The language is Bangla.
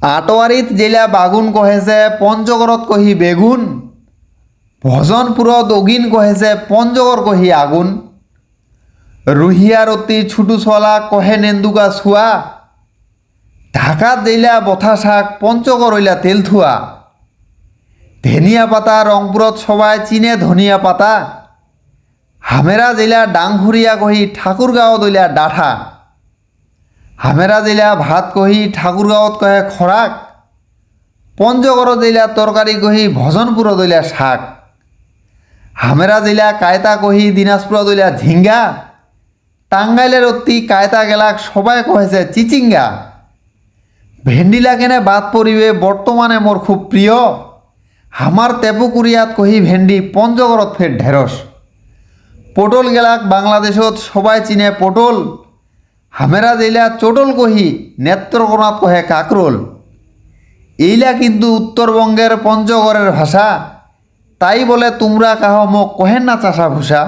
আটোয়ারিত জেলা বাগুন কহেছে পঞ্চগড়ত কহি বেগুন, ভজনপুরত অগিন কহেছে পঞ্চগড় কহি আগুন, রুহিয়ার অতি ছুটু চলা কহে নেন্দুকা ছুয়া, ঢাকাত জেলা বথা শাক পঞ্চগড় হইলা তেলথুয়া, ধনিয়া পাতা রংপুরত সবাই চিনে ধনিয়া পাতা, হামেরা জেলা ডাংহুরিয়া কহি ঠাকুরগাঁও দইলা ডাঠা, হামেরা জেলা ভাত কহি ঠাকুরগাঁৱত কহে খরাক, পঞ্চগড় জেলা তরকারি কহি ভজনপুর দইলা শাক, হামেরা জেলা কায়তা কহি দিনাজপুর দইলা ঝিঙ্গা, টাঙ্গাইলের অতি কায়তা গেলাক সবাই কহেছে চিচিঙ্গা, ভেন্ডিলা কেনে বাদ পড়িবে বর্তমানে মোর খুব প্রিয়, হামার তেপুকুরিয়াত কহি ভেন্ডি পঞ্চগড়ত ফের ঢেঁড়স, পটল গেলাক বাংলাদেশত সবাই চিনে পটল, হামেরা জেলা চটল কহি নেত্রকোনাত কহে কাকরোল। এইলা কিন্তু উত্তরবঙ্গের পঞ্চগড়ের ভাষা, তাই বলে তোমরা কাহ মোক কহেন না চাষা ভূষা।